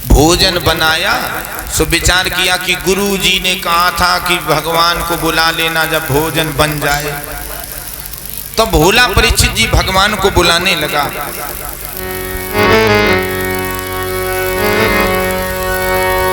भोजन बनाया। सो विचार किया कि गुरु जी ने कहा था कि भगवान को बुला लेना जब भोजन बन जाए। तो भोला परीक्षित जी भगवान को बुलाने लगा।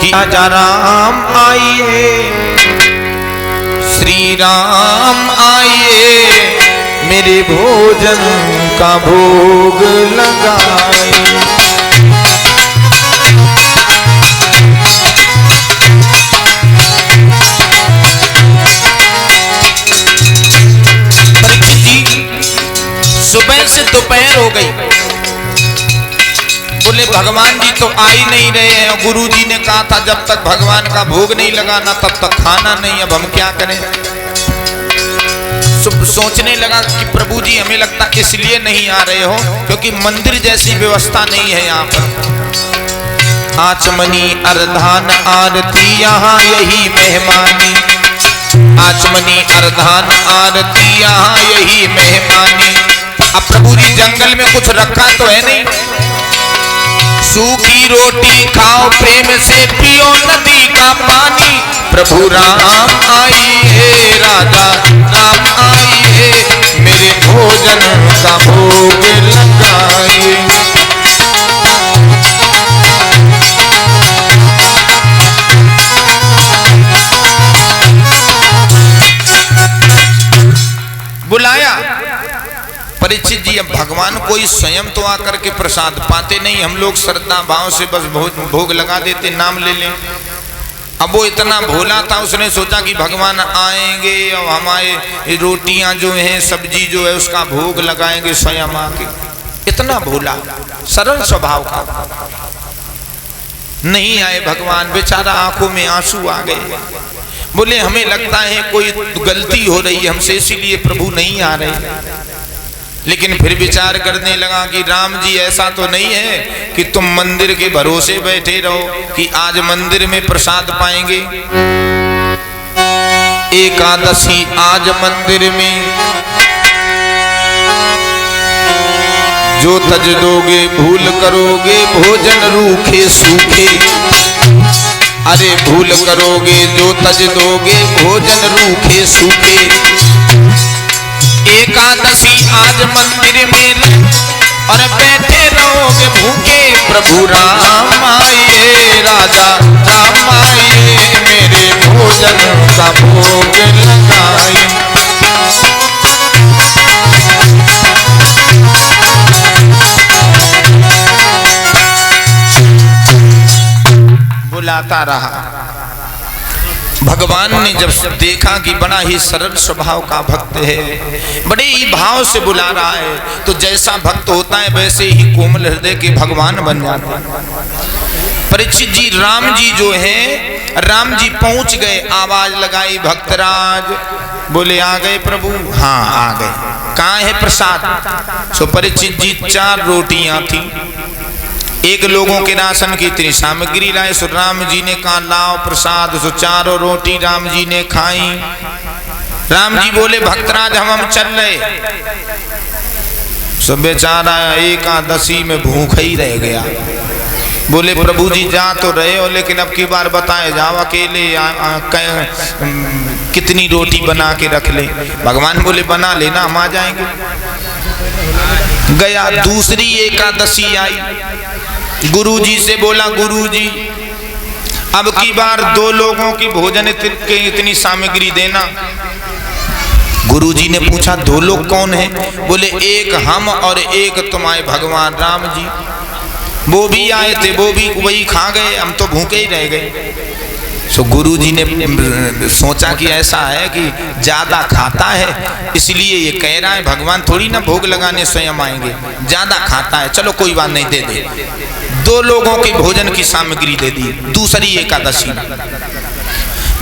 कि राजा राम आइए, श्री राम आइए, मेरे भोजन का भोग लगाए। सुबह से दोपहर हो गई, बोले भगवान जी तो आ ही नहीं रहे हैं। गुरु जी ने कहा था जब तक भगवान का भोग नहीं लगाना तब तक खाना नहीं, अब हम क्या करें। सोचने लगा कि प्रभु जी हमें लगता इसलिए नहीं आ रहे हो क्योंकि मंदिर जैसी व्यवस्था नहीं है यहाँ पर। आचमनी अर्धान आरती यहाँ यही मेहमानी, आचमनी अर्धान आरती यहाँ यही मेहमानी। अब प्रभु जी जंगल में कुछ रखा तो है नहीं, सूखी रोटी खाओ प्रेम से पियो नदी का पानी। प्रभु राम आइए, राजा राम आइए, मेरे भोजन का भोग लगाइए। बुलाया परीक्षित जी। अब भगवान कोई स्वयं तो आकर के प्रसाद पाते नहीं, हम लोग श्रद्धा भाव से बस भोग लगा देते, नाम ले लें। अब वो इतना भोला था, उसने सोचा कि भगवान आएंगे और हमारे रोटियां जो हैं सब्जी जो है उसका भोग लगाएंगे स्वयं आके। इतना भोला सरल स्वभाव का। नहीं आए भगवान, बेचारा आंखों में आंसू आ गए। बोले हमें लगता है कोई गलती हो रही है हमसे, इसीलिए प्रभु नहीं आ रहे। लेकिन फिर विचार करने लगा कि राम जी ऐसा तो नहीं है कि तुम मंदिर के भरोसे बैठे रहो कि आज मंदिर में प्रसाद पाएंगे। एकादशी आज मंदिर में, जो तज दोगे भूल करोगे भोजन रूखे सूखे। अरे भूल करोगे जो तज दोगे भोजन रूखे सूखे। एकादशी आज मंदिर में और बैठे रहोगे भूखे। प्रभु राम आइए, राजा राम आइए, मेरे भोजन का भोग लगाइए। बुलाता रहा। भगवान ने जब देखा कि बड़ा ही सरल स्वभाव का भक्त है, बड़े ही भाव से बुला रहा है, तो जैसा भक्त होता है वैसे ही कोमल हृदय के भगवान बन जाते हैं। परीक्षित जी राम जी जो है, राम जी पहुंच गए, आवाज लगाई भक्तराज। बोले आ गए प्रभु? हाँ आ गए। कहाँ है प्रसाद? सो परीक्षित जी 4 रोटियां थी, एक लोगों के राशन की इतनी सामग्री लाए। सो राम जी ने कहा लाओ प्रसाद। सो 4 रोटी राम जी ने खाई। राम जी बोले भक्तराज हम चल रहे। सो बेचारा एकादशी में भूखा ही रह गया। बोले प्रभु जी जा तो रहे हो लेकिन अब की बार बताए जाओ अकेले कितनी रोटी बना के रख ले। भगवान बोले बना लेना हम आ जाएंगे। गया, दूसरी एकादशी आई। गुरुजी से बोला गुरुजी अब की बार 2 लोगों की भोजन के इतनी सामग्री देना। गुरुजी ने पूछा 2 लोग कौन है? बोले एक हम और एक तुम्हारे भगवान राम जी। वो भी आए थे, वो भी वही खा गए, हम तो भूखे ही रह गए। सो गुरुजी ने सोचा कि ऐसा है कि ज्यादा खाता है इसलिए ये कह रहा है, भगवान थोड़ी ना भोग लगाने स्वयं आएंगे, ज्यादा खाता है, चलो कोई बात नहीं दे दे। 2 लोगों की भोजन की सामग्री दे दी। दूसरी एकादशी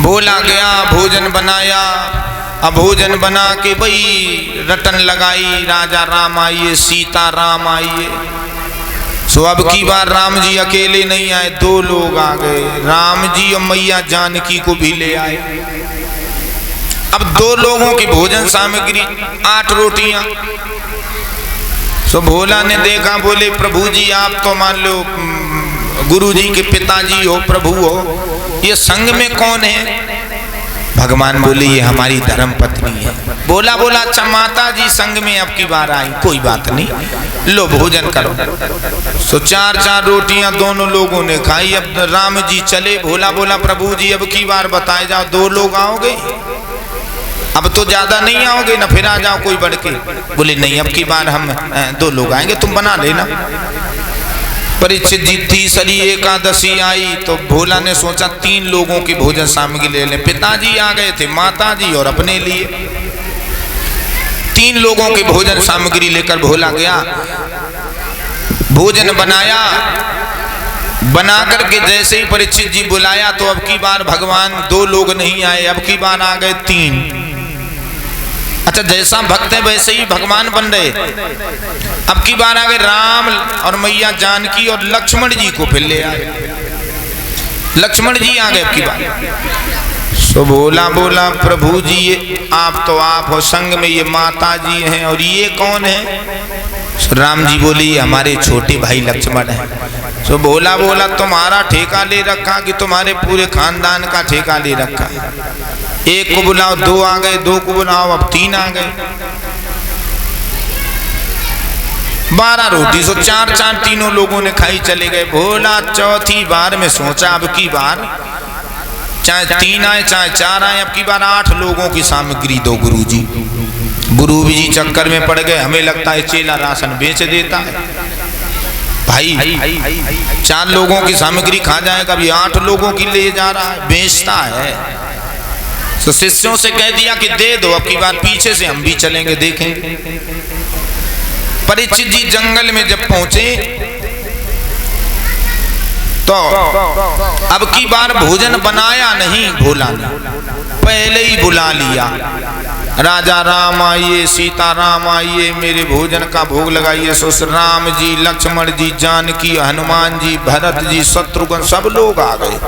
भोला गया, भोजन बनाया। अब भोजन बना के वही रटन लगाई, राजा राम आइए, सीता राम आइए। सो अब की बार राम जी अकेले नहीं आए, 2 लोग आ गए। राम जी और मैया जानकी को भी ले आए। अब 2 लोगों की भोजन सामग्री 8 रोटियां। सो भोला ने देखा, बोले प्रभु जी आप तो मान लो गुरु जी के पिताजी हो, प्रभु हो, ये संग में कौन है? भगवान बोले ये हमारी धर्म पत्नी है। बोला अच्छा माता जी संग में अब की बार आई, कोई बात नहीं, लो भोजन करो। सो 4 रोटियां दोनों लोगों ने खाई। अब राम जी चले। बोला प्रभु जी अब की बार बताए जाओ, 2 लोग आओगे? अब तो ज्यादा नहीं आओगे ना, फिर आ जाओ कोई बढ़ के। बोले नहीं, अब की बार हम 2 लोग आएंगे, तुम बना लेना। परीक्षित जी तीसरी एकादशी आई तो भोला ने सोचा 3 लोगों की भोजन सामग्री ले लें। पिताजी आ गए थे, माता जी और अपने लिए 3 लोगों की भोजन सामग्री लेकर भोला गया। भोजन बनाया, बना करके जैसे ही परीक्षित जी बुलाया तो अब की बार भगवान 2 लोग नहीं आए, अब की बार आ गए 3। अच्छा, जैसा भक्त है वैसे ही भगवान बन रहे। अब की बार आ गए राम और मैया जानकी और लक्ष्मण जी को फिर ले आए। लक्ष्मण जी आ गए अब की बार। सो बोला प्रभु जी ये आप तो आप हो, संग में ये माता जी हैं, और ये कौन है? राम जी बोले ये हमारे छोटे भाई लक्ष्मण है। सो बोला तुम्हारा ठेका ले रखा कि तुम्हारे पूरे खानदान का ठेका ले रखा? एक को बुलाओ 2 आ गए, 2 को बुलाओ अब 3 आ गए। 12 रोटी, सो 4 तीनों लोगों ने खाई चले गए। भोला चौथी बार में सोचा अब की बार चाहे 3 आए चाहे 4 आए, अब की बार 8 लोगों की सामग्री दो गुरु जी। गुरु जी चक्कर में पड़ गए। हमें लगता है चेला राशन बेच देता है भाई, 4 लोगों की सामग्री खा जाएगा, अभी 8 लोगों की ले जा रहा है, बेचता है। तो शिष्यों से कह दिया कि दे दो, अब की बार पीछे से हम भी चलेंगे, देखेंगे। परीक्षित जी जंगल में जब पहुंचे तो अब की बार भोजन बनाया नहीं, भोला ने पहले ही बुला लिया। राजा राम आइए, सीता राम आइए, मेरे भोजन का भोग लगाइए। सो राम जी, लक्ष्मण जी, जानकी, हनुमान जी, भरत जी, शत्रुघ्न सब लोग आ गए।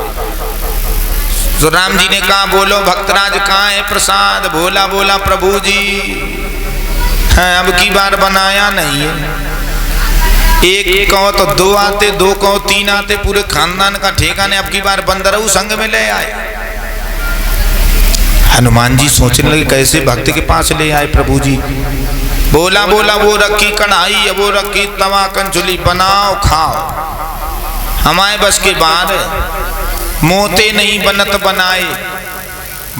तो राम जी ने कहा बोलो भक्तराज कहाँ है प्रसाद? बोला प्रभु जी है, अब की बार बनाया नहीं है। एक कहो तो 2 आते, 2 कहो 3 आते, पूरे खानदान का ठेका ने अब की बार बंदरऊ संग में ले आए। हनुमान जी सोचने लगे कैसे भक्त के पास ले आए प्रभु जी। बोला वो रखी कढ़ाई, वो रखी तवा, कंचुली, बनाओ खाओ, हमारे बस के बाहर है। मोते नहीं बनत बनाए,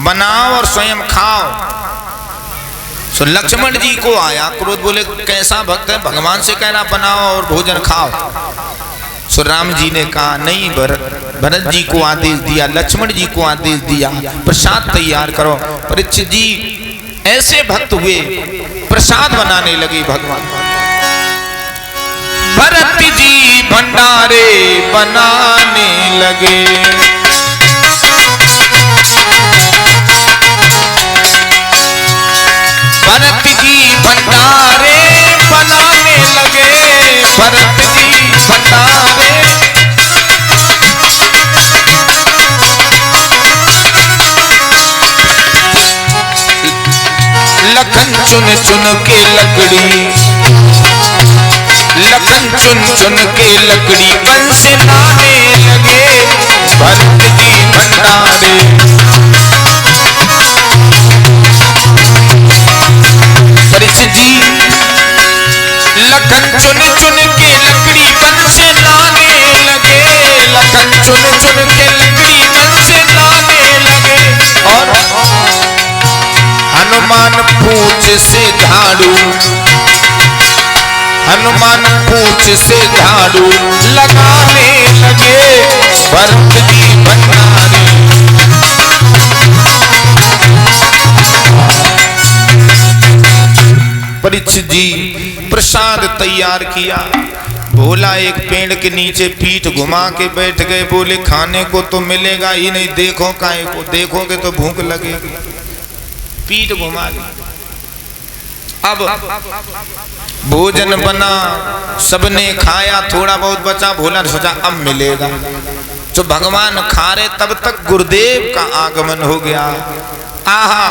बनाओ और स्वयं खाओ। सो लक्ष्मण जी को आया क्रोध, बोले कैसा भक्त है, भगवान से कह रहा बनाओ और भोजन खाओ। सो राम जी ने कहा नहीं, भरत जी को आदेश दिया, लक्ष्मण जी को आदेश दिया, प्रसाद तैयार करो। परीक्षित जी ऐसे भक्त हुए, प्रसाद बनाने लगे भगवान। भरत जी भंडारे बनाने लगे, भरत जी भंडारे बनाने लगे, भरत जी भंडारे। लखन चुन चुन के लकड़ी, लखन चुन चुन के लकड़ी कंस लाने लगे, भरत जी भंडारे। परीक्षित जी लखन चुन चुन के लकड़ी कंस लाने लगे, लखन चुन चुन के लकड़ी कंस लाने लगे। और हनुमान पूंछ से झाड़ू, हनुमान पूंछ से झाड़ू लगाने लगे, भरत जी भंडारे। परीक्षित जी प्रसाद तैयार किया। भोला एक पेड़ के नीचे पीठ घुमा के बैठ गए, बोले खाने को तो मिलेगा ही नहीं, देखो काहे को, देखोगे तो भूख लगेगी। पीठ घुमा ली। अब भोजन बना, सबने खाया, थोड़ा बहुत बचा, भोला ने सोचा अब मिलेगा। जो भगवान खा रहे तब तक गुरुदेव का आगमन हो गया। आहा,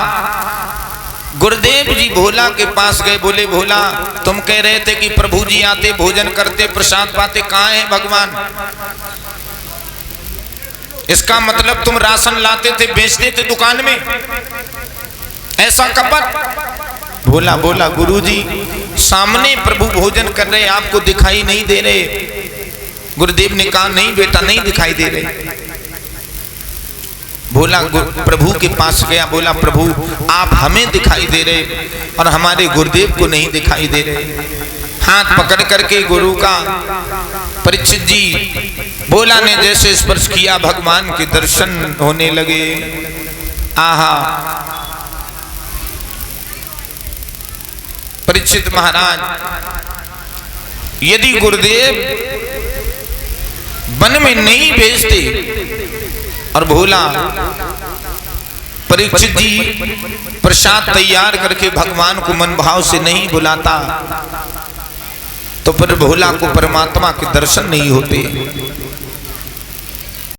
गुरुदेव जी भोला के पास गए, बोले भोला तुम कह रहे थे कि प्रभु जी आते, भोजन करते, प्रसाद पाते, कहाँ है भगवान? इसका मतलब तुम राशन लाते थे, बेचते थे दुकान में, ऐसा कपट। बोला बोला गुरुजी सामने प्रभु भोजन कर रहे, आपको दिखाई नहीं दे रहे। गुरुदेव ने कहा नहीं बेटा, नहीं दिखाई दे रहे। बोला प्रभु के पास गया, बोला प्रभु आप हमें दिखाई दे रहे और हमारे गुरुदेव को नहीं दिखाई दे रहे। हाथ पकड़ करके गुरु का परीक्षित जी बोला ने जैसे स्पर्श किया, भगवान के दर्शन होने लगे। आहा, परीक्षित महाराज, यदि गुरुदेव वन में नहीं भेजते और भोला परीक्षित जी प्रसाद तैयार करके भगवान को मन भाव से नहीं बुलाता, तो फिर भोला को परमात्मा के दर्शन नहीं होते।